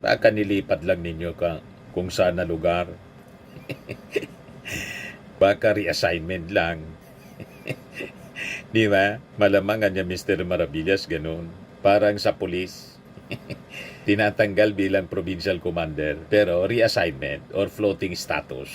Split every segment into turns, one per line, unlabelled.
Baka nilipat lang ninyo kung saan na lugar. Baka reassignment lang. Di ba? Malamang niya Mr. Maravillas ganun. Parang sa pulis. Tinatanggal bilang provincial commander pero reassignment or floating status.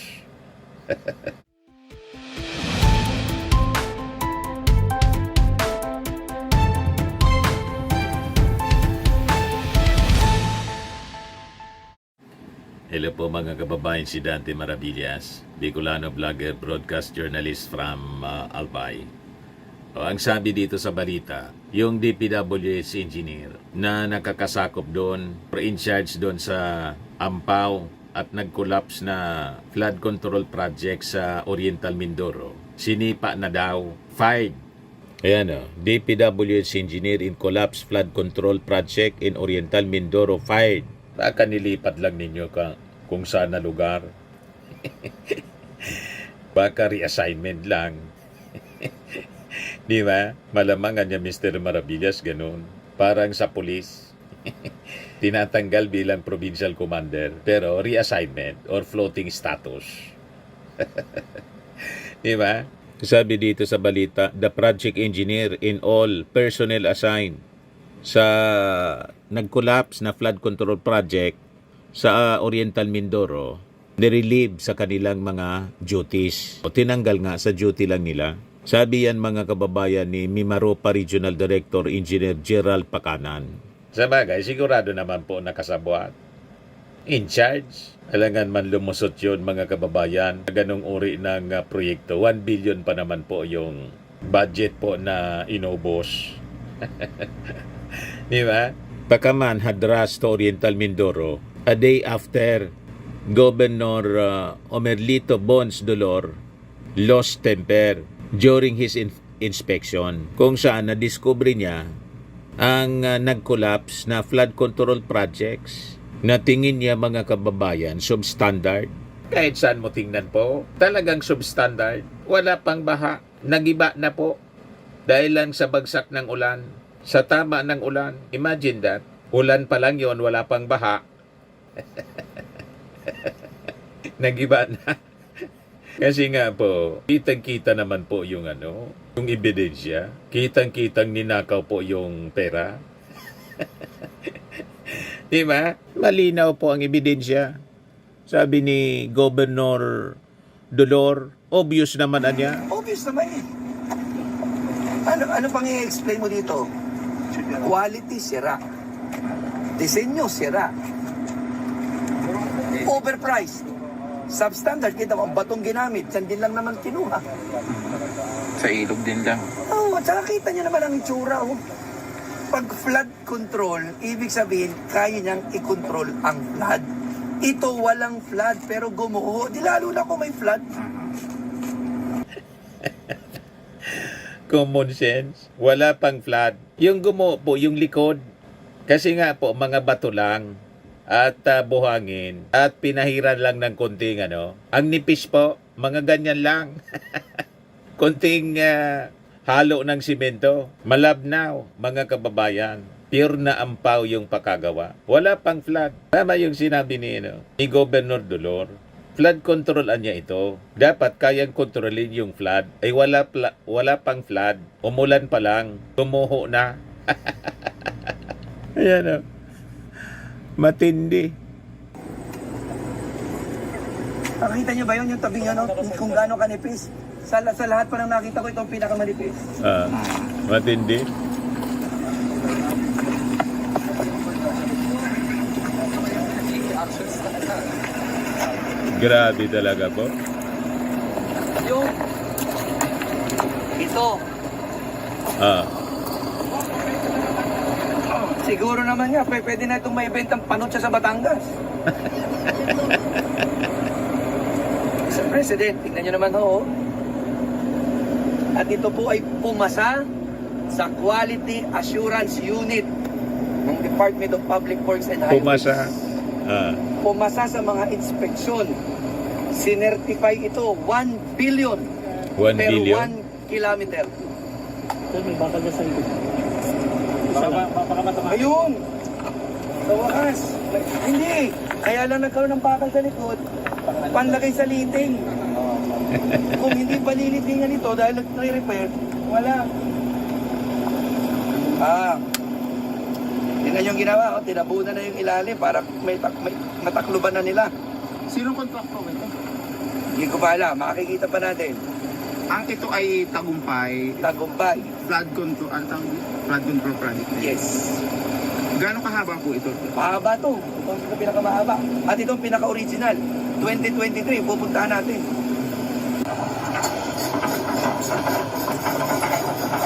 Hello po mga kababayan, si Dante Maravillas, Bicolano vlogger, broadcast journalist from Albay. Ang sabi dito sa balita, yung DPWH engineer na nakakasakop doon, in charge doon sa Ampao at nag-collapse na flood control project sa Oriental Mindoro, sinipa na daw, fired. Ayan o, DPWH engineer in collapse flood control project in Oriental Mindoro, fired. Baka nilipat lang ninyo kung saan na lugar. Baka reassignment lang. Di ba? Malamang niya Mr. Maravillas ganun. Parang sa pulis. Tinatanggal bilang provincial commander pero reassignment or floating status. Di ba? Sabi dito sa balita, the project engineer in all personnel assigned sa nag-collapse na flood control project sa Oriental Mindoro, nirelieve sa kanilang mga duties. O tinanggal nga sa duty lang nila. Sabi yan mga kababayan ni Mimaropa Regional Director Engineer Gerald Pacanan. Sa bagay, sigurado naman po nakasabwat. In charge. Alangan man lumusot yun mga kababayan. Ganong uri ng proyekto. 1 billion pa naman po yung budget po na inubos. Di ba? Pacaman hadras to Oriental Mindoro a day after Governor Omerlito Bons Dolor lost temper during his inspection, kung saan na-discover niya ang nag-collapse na flood control projects na tingin niya mga kababayan substandard. Kahit saan mo tingnan po, talagang substandard. Wala pang baha, nagiba na po dahil lang sa bagsak ng ulan. Sa tama ng ulan, imagine that, ulan pa lang yon, wala pang baha. Nagiba na. Kasi nga po, kitang-kita naman po yung yung ebidensya. Kitang-kitang ninakaw po yung pera. Di ba? Malinaw po ang ebidensya. Sabi ni Governor Dolor, obvious naman niya.
Obvious naman eh. Ano pang i-explain mo dito? Quality, sira. Disenyo, sira. Overpriced. Substandard, kita mo, ang batong ginamit, saan din lang naman kinuha.
Sa ilog din lang.
Oo, at saka kita niya naman ang itsura. Oh. Pag flood control, ibig sabihin, kaya niyang i-control ang flood. Ito walang flood, pero gumuho. Di lalo na kung may flood.
Common sense. Wala pang flood. Yung gumo po, yung likod. Kasi nga po, mga bato lang at buhangin at pinahiran lang ng konting Ang nipis po, mga ganyan lang. Konting halo ng simento. Malabnaw, mga kababayan. Pure na ampaw yung pakagawa. Wala pang flood. Tama yung sinabi ni Governor Dolor. Flood control niya ito. Dapat kayang kontrolin yung flood. Ay wala pang flood. Umulan pa lang. Tumuho na. Ayan matindi.
Nakita niyo ba yun, yung tabing kung gaano kanipis? Sa lahat pa ng nakita ko, ito ang pinakamanipis.
Matindi. Grabe talaga po.
Yung ito. Siguro naman nga, pwede na itong may bentang panotsa sa Batangas. Mr. President, tingnan nyo naman ho. At ito po ay pumasa sa Quality Assurance Unit ng Department of Public Works and Highways.
Pumasa.
Pumasa sa mga inspeksyon. Sinertify ito 1 billion
1
per
billion?
1 kilometer.
Ito, may bakal na sa ito.
Ayun! Sa wakas. Hindi. Kaya lang nagkaroon ng bakal sa likod. Panlagay sa liting. Kung hindi pa lilitingan ito dahil nag-repair, wala. Tingnan yung ginawa, tinabunan na yung ilalim para may matakluban na nila.
Sinong kontraktor ito?
Hindi ko pa alam, makikita pa natin.
Ang ito ay tagumpay,
Tagumpay.
flood control, flood control project.
Yes.
Gaano kahaba po ito?
Mahaba to. Ito ang pinakamahaba. At ito ang pinaka-original. 2023, pupuntahan natin.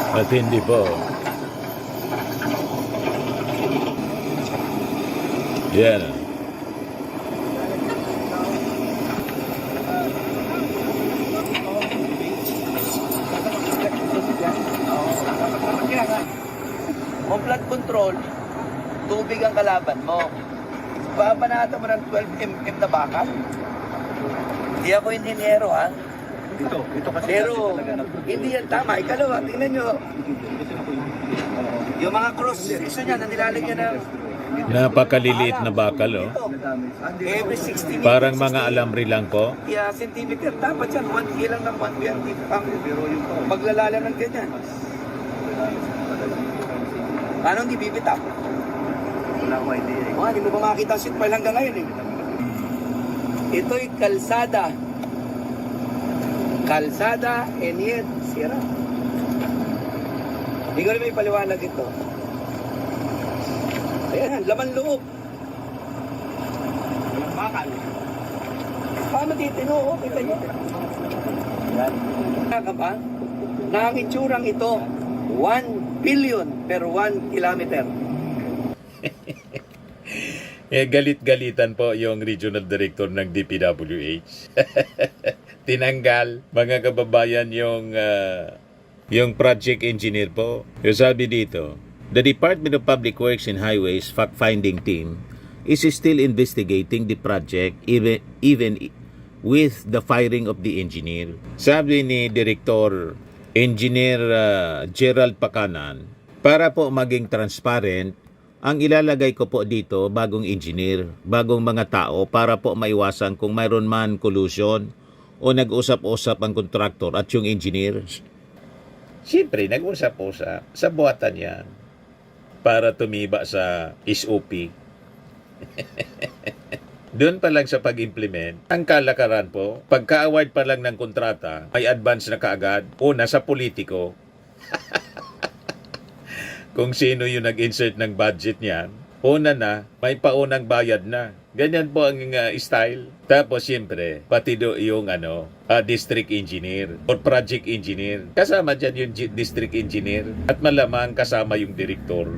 At hindi po. Yan.
Kung flood control, tubig ang kalaban mo. Papanata mo ng 12 mm na bakal. Hindi ako inhinyero, ha?
Ito kasi
Pero hindi yan tama. Ikalawa, tingnan nyo. Yung mga cross, gusto niya na nilalagyan ng
Napakaliliit na bakal, oh.
every 60 meters.
Parang mga alamri lang po.
Yeah, centimeter. Dapat yan. 1 ilang ng 1 yan. Ang maglalala ng ganyan. Paano hindi bibitap?
Wala ko idea.
Hindi mo ba makakita ang seatpile hanggang ngayon eh. Ito'y kalsada. Kalsada and yet sira. Hindi ko rin may paliwanag ito. Ayan, laman loob.
Bakal.
Paano titino? Kita niyo. Ka ba? Na ang itsurang ito, 1 billion per 1 kilometer.
Galit-galitan po yung regional director ng DPWH. Tinanggal, mga kababayan, yung project engineer po. Yung sabi dito, the Department of Public Works and Highways fact-finding team is still investigating the project even with the firing of the engineer. Sabi ni Director Engineer Gerald Pacanan, para po maging transparent, ang ilalagay ko po dito bagong engineer, bagong mga tao para po maiwasan kung mayroon man collusion o nag-usap-usap ang kontraktor at yung engineer. Siyempre, nag-usap-usap sa buhatan yan para tumiba sa SOP. Doon pa lang sa pag-implement, ang kalakaran po, pagka-award pa lang ng kontrata, may advance na kaagad, una sa politiko. Kung sino yung nag-insert ng budget niyan, una na, may paunang bayad na. Ganyan po ang style. Tapos siyempre, pati do yung district engineer or project engineer. Kasama dyan yung district engineer at malamang kasama yung director.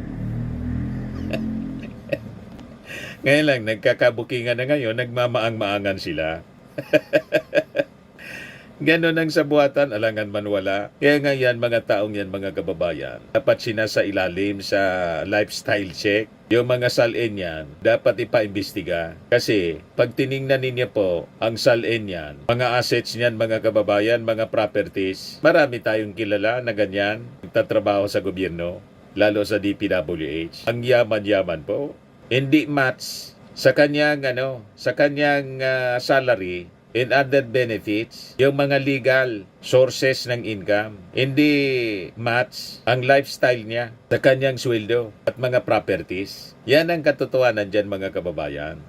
Ngayon lang, nagkakabukingan na ngayon, nagmamaang-maangan sila. Ganon ang sabuatan, alangan man wala. Kaya nga yan, mga taong yan, mga kababayan, dapat sinasa ilalim sa lifestyle check. Yung mga salin yan, dapat ipaimbestiga. Kasi, pag tiningnan ninyo po, ang salin yan, mga assets niyan, mga kababayan, mga properties, marami tayong kilala na ganyan, nagtatrabaho sa gobyerno, lalo sa DPWH. Ang yaman-yaman po. Hindi match sa kanyang salary and other benefits, yung mga legal sources ng income. Hindi match ang lifestyle niya sa kanyang sweldo at mga properties. Yan ang katotohanan dyan, mga kababayan.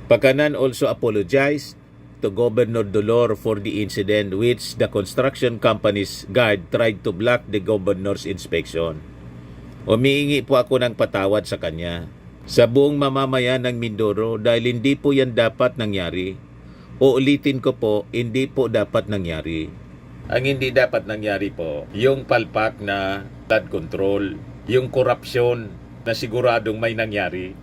Pacanan also apologized to Governor Dolor for the incident which the construction company's guard tried to block the governor's inspection. Humihingi po ako ng patawad sa kanya sa buong mamamayan ng Mindoro dahil hindi po yan dapat nangyari. Uulitin ko po, hindi po dapat nangyari. Ang hindi dapat nangyari po, yung palpak na flood control, yung korupsyon na siguradong may nangyari.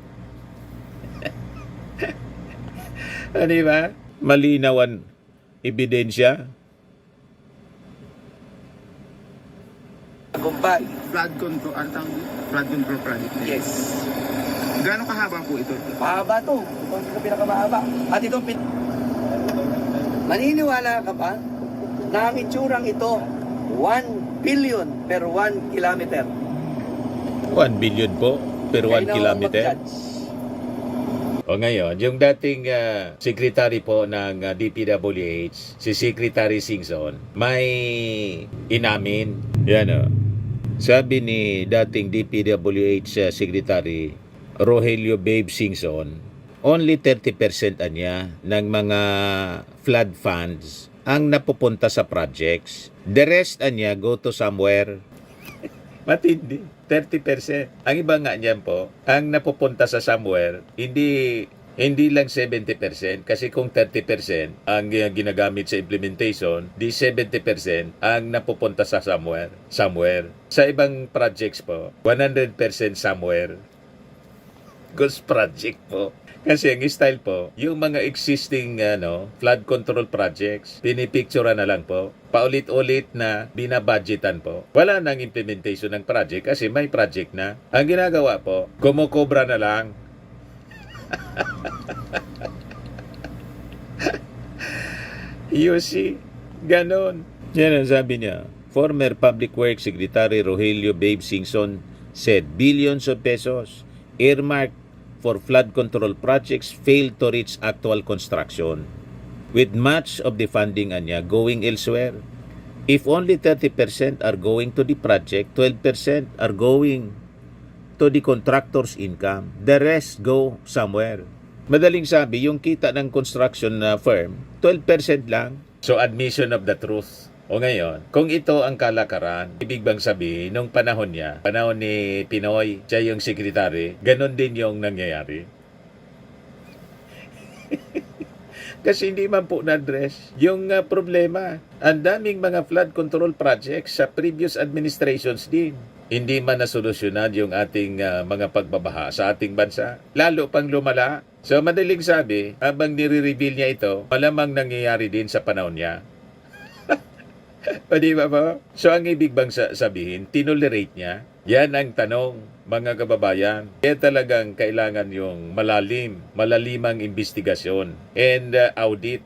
Di ba? Malinawan ebidensya.
Tagumpay.
Flood control project.
Yes.
Gaano kahaba po ito?
Mahaba to. Ito ang pinakamahaba. At ito maniniwala ka ba na ang itsurang ito 1 billion per 1 kilometer?
1 billion po per 1
Kayo na
kilometer.
mag-judge.
O ngayon, yung dating secretary po ng DPWH, si Secretary Singson, may inamin. Yan o. Sabi ni dating DPWH Secretary Rogelio Babe Singson, only 30% anya ng mga flood funds ang napupunta sa projects. The rest anya go to somewhere. Matindi. 30%. Ang iba nga niyan po, ang napupunta sa somewhere, hindi lang 70%. Kasi kung 30% ang ginagamit sa implementation, di 70% ang napupunta sa somewhere. Sa ibang projects po, 100% somewhere. Ghost project po. Kasi ang style po, yung mga existing flood control projects, pinipicture na lang po. Paulit-ulit na binabudgetan po. Wala nang implementation ng project kasi may project na. Ang ginagawa po, kumukobra na lang. You see? Ganon. Yan ang sabi niya. Former Public Works Secretary Rogelio Babe Singson said billions of pesos earmarked for flood control projects failed to reach actual construction, with much of the funding anya going elsewhere. If only 30% are going to the project, 12% are going to the contractor's income. The rest go somewhere. Madaling sabi, yung kita ng construction firm, 12% lang. So admission of the truth. O ngayon, kung ito ang kalakaran, ibig bang sabihin, nung panahon niya, panahon ni Pinoy, siya yung sekretary, ganon din yung nangyayari. Kasi hindi man po na-address yung problema. Ang daming mga flood control projects sa previous administrations din. Hindi man nasolusyonan yung ating mga pagbabaha sa ating bansa. Lalo pang lumala. So madaling sabi, habang nire-reveal niya ito, malamang nangyayari din sa panahon niya. O di ba po? So ang ibig bang sabihin, tinolerate niya? Yan ang tanong, mga kababayan. Kaya talagang kailangan yung malalimang investigasyon and audit.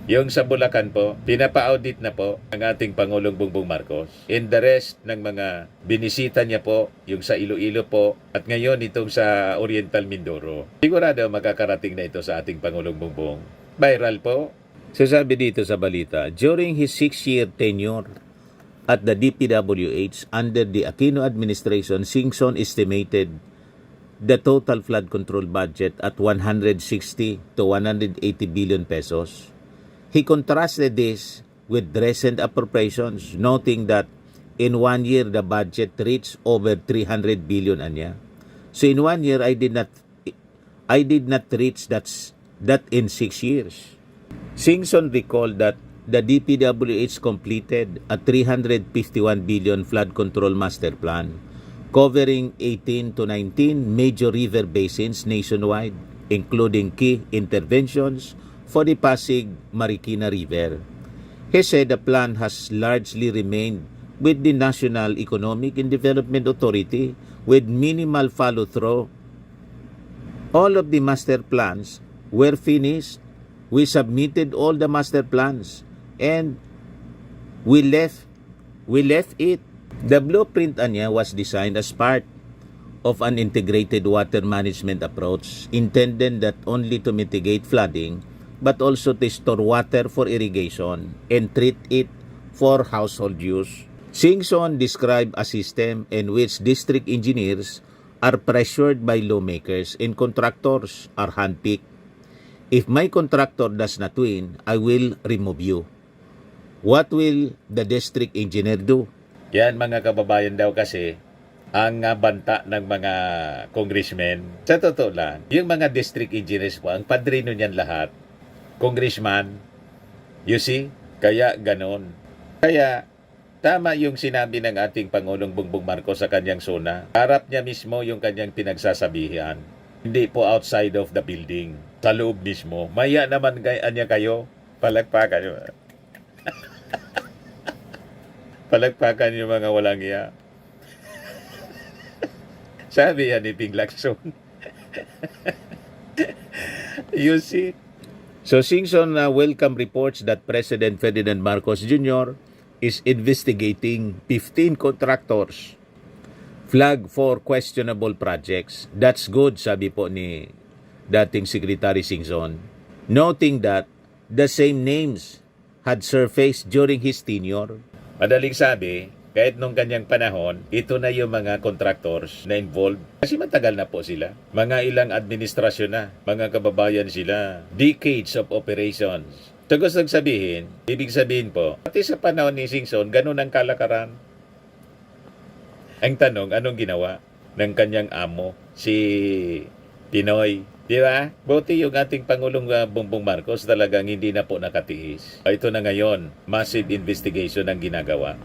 Yung sa Bulacan po, pinapa-audit na po ang ating Pangulong Bongbong Marcos. And the rest ng mga binisita niya po, yung sa Iloilo po, at ngayon itong sa Oriental Mindoro. Sigurado makakarating na ito sa ating Pangulong Bongbong. Viral po. So sabi dito sa balita, during his 6-year tenure at the DPWH under the Aquino administration, Singson estimated the total flood control budget at 160 to 180 billion pesos. He contrasted this with recent appropriations, noting that in 1 year the budget reached over 300 billion anya. So in 1 year I did not reach that in 6 years. Singson recalled that the DPWH completed a 351 billion flood control master plan covering 18 to 19 major river basins nationwide, including key interventions for the Pasig Marikina River. He said the plan has largely remained with the National Economic and Development Authority with minimal follow-through. All of the master plans were finished. We submitted all the master plans and we left it. The blueprint anya was designed as part of an integrated water management approach intended not only to mitigate flooding but also to store water for irrigation and treat it for household use. Singson described a system in which district engineers are pressured by lawmakers and contractors are handpicked. If my contractor does not win, I will remove you. What will the district engineer do? Yan mga kababayan daw kasi ang banta ng mga congressmen. Sa totoo lang, yung mga district engineers po, ang padrino niyan lahat, congressman, you see? Kaya ganon. Kaya tama yung sinabi ng ating Pangulong Bongbong Marcos sa kanyang suna. Harap niya mismo yung kanyang pinagsasabihan. Hindi po outside of the building. Sa loob mismo. Maya naman kanya kayo. Palagpakan nyo. Palagpakan yung mga walang iya. Sabi yan ni Ping Lacson. You see? So Singson welcome reports that President Ferdinand Marcos Jr. is investigating 15 contractors flag for questionable projects. That's good, sabi po ni dating Secretary Singson, noting that the same names had surfaced during his tenure. Madaling sabi, kahit nung kanyang panahon, ito na yung mga contractors na involved. Kasi matagal na po sila. Mga ilang administrasyon na, mga kababayan sila. Decades of operations. So gusto sabihin, ibig sabihin po, pati sa panahon ni Singson, ganun ang kalakaran. Ang tanong, anong ginawa ng kanyang amo, si Pinoy? Di ba? Buti yung ating Pangulong Bongbong Marcos talagang hindi na po nakatiis. Ito na ngayon, massive investigation ang ginagawa.